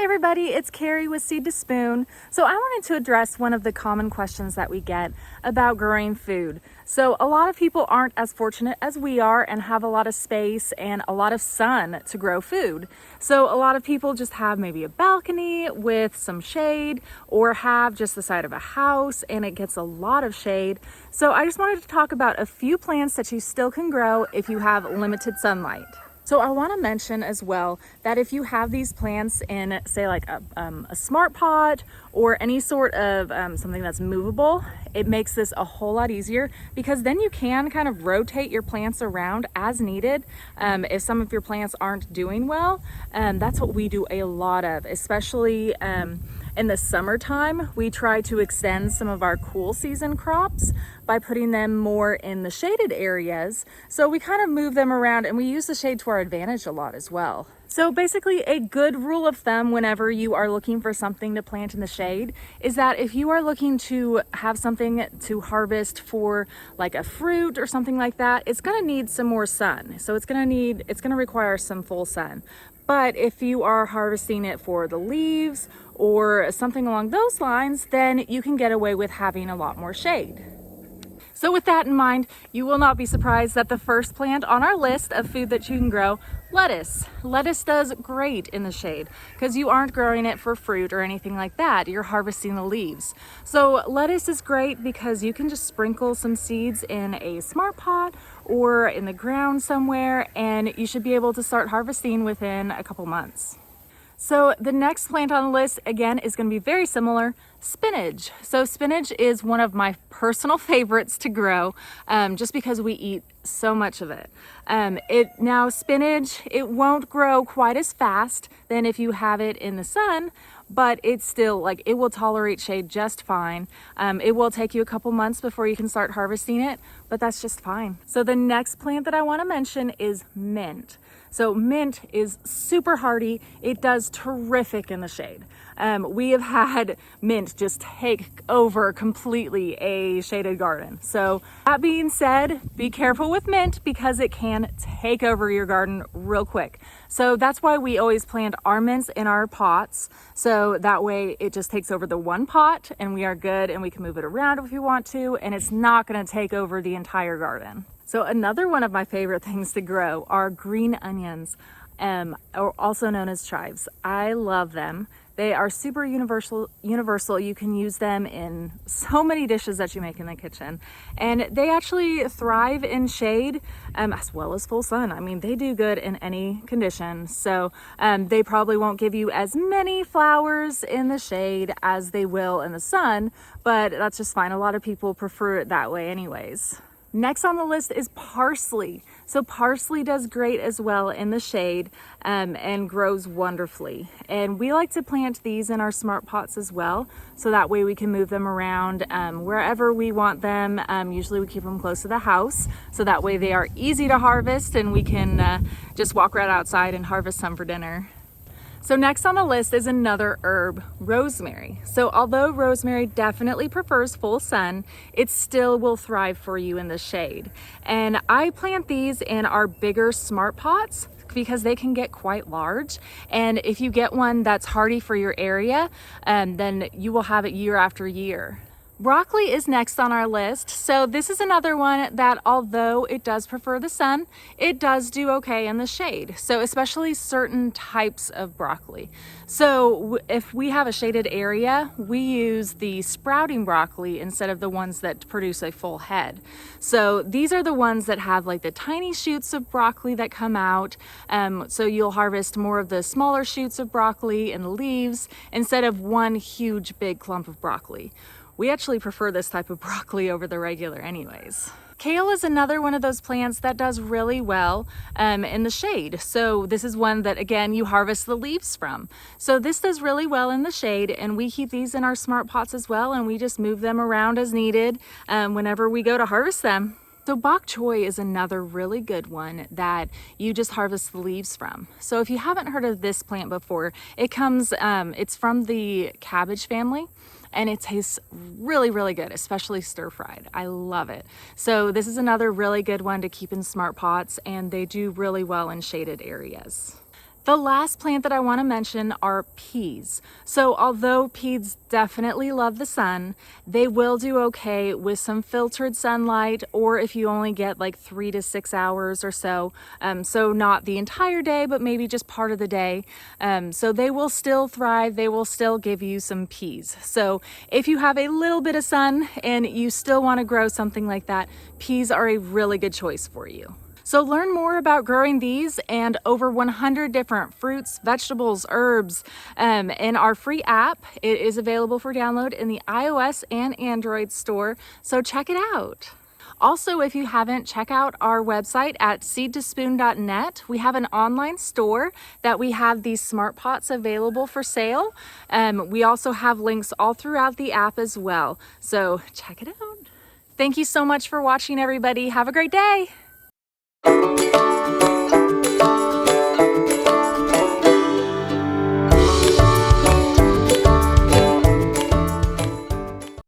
Hey everybody, it's Carrie with Seed to Spoon. So I wanted to address one of the common questions that we get about growing food. So a lot of people aren't as fortunate as we are and have a lot of space and a lot of sun to grow food. So a lot of people just have maybe a balcony with some shade or have just the side of a house and it gets a lot of shade. So I just wanted to talk about a few plants that you still can grow if you have limited sunlight. So I want to mention as well that if you have these plants in, say, like a smart pot or any sort of something that's movable, it makes this a whole lot easier because then you can kind of rotate your plants around as needed. If some of your plants aren't doing well, that's what we do a lot of, especially in the summertime. We try to extend some of our cool season crops by putting them more in the shaded areas. So we kind of move them around and we use the shade to our advantage a lot as well. So basically a good rule of thumb whenever you are looking for something to plant in the shade is that if you are looking to have something to harvest for like a fruit or something like that, it's gonna need some more sun. So it's gonna require some full sun. But if you are harvesting it for the leaves or something along those lines, then you can get away with having a lot more shade. So with that in mind, you will not be surprised that the first plant on our list of food that you can grow, lettuce. Lettuce does great in the shade because you aren't growing it for fruit or anything like that. You're harvesting the leaves. So lettuce is great because you can just sprinkle some seeds in a smart pot or in the ground somewhere, and you should be able to start harvesting within a couple months. So the next plant on the list, again, is going to be very similar, spinach. So spinach is one of my personal favorites to grow just because we eat so much of it. Now spinach, it won't grow quite as fast than if you have it in the sun, but it's still it will tolerate shade just fine. It will take you a couple months before you can start harvesting it, but that's just fine. So the next plant that I want to mention is mint. So mint is super hardy. It does terrific in the shade. We have had mint just take over completely a shaded garden. So that being said, be careful with mint because it can take over your garden real quick. So that's why we always plant our mints in our pots. So that way it just takes over the one pot and we are good and we can move it around if we want to, and it's not going to take over the entire garden. So another one of my favorite things to grow are green onions, or also known as chives. I love them. They are super universal. You can use them in so many dishes that you make in the kitchen. And they actually thrive in shade as well as full sun. I mean, they do good in any condition. So they probably won't give you as many flowers in the shade as they will in the sun, but that's just fine. A lot of people prefer it that way anyways. Next on the list is parsley. So parsley does great as well in the shade and grows wonderfully. And we like to plant these in our smart pots as well. So that way we can move them around wherever we want them. Usually we keep them close to the house. So that way they are easy to harvest and we can just walk right outside and harvest some for dinner. So next on the list is another herb, rosemary. So although rosemary definitely prefers full sun, it still will thrive for you in the shade. And I plant these in our bigger smart pots because they can get quite large. And if you get one that's hardy for your area, then you will have it year after year. Broccoli is next on our list. So this is another one that although it does prefer the sun, it does do okay in the shade. So especially certain types of broccoli. So if we have a shaded area, we use the sprouting broccoli instead of the ones that produce a full head. So these are the ones that have like the tiny shoots of broccoli that come out. So you'll harvest more of the smaller shoots of broccoli and the leaves instead of one huge big clump of broccoli. We actually prefer this type of broccoli over the regular anyways. Kale is another one of those plants that does really well in the shade. So this is one that, again, you harvest the leaves from. So this does really well in the shade, and we keep these in our smart pots as well, and we just move them around as needed whenever we go to harvest them. So Bok Choy is another really good one that you just harvest the leaves from. So if you haven't heard of this plant before, it's from the cabbage family. And it tastes really, really good, especially stir fried. I love it. So this is another really good one to keep in smart pots, and they do really well in shaded areas. The last plant that I want to mention are peas. So although peas definitely love the sun, they will do okay with some filtered sunlight, or if you only get like 3 to 6 hours or so. So not the entire day, but maybe just part of the day. So they will still thrive. They will still give you some peas. So if you have a little bit of sun and you still want to grow something like that, peas are a really good choice for you. So learn more about growing these and over 100 different fruits, vegetables, herbs in our free app. It is available for download in the iOS and Android store, so check it out. Also, if you haven't, check out our website at seedtospoon.net. We have an online store that we have these smart pots available for sale. We also have links all throughout the app as well, so check it out. Thank you so much for watching, everybody. Have a great day.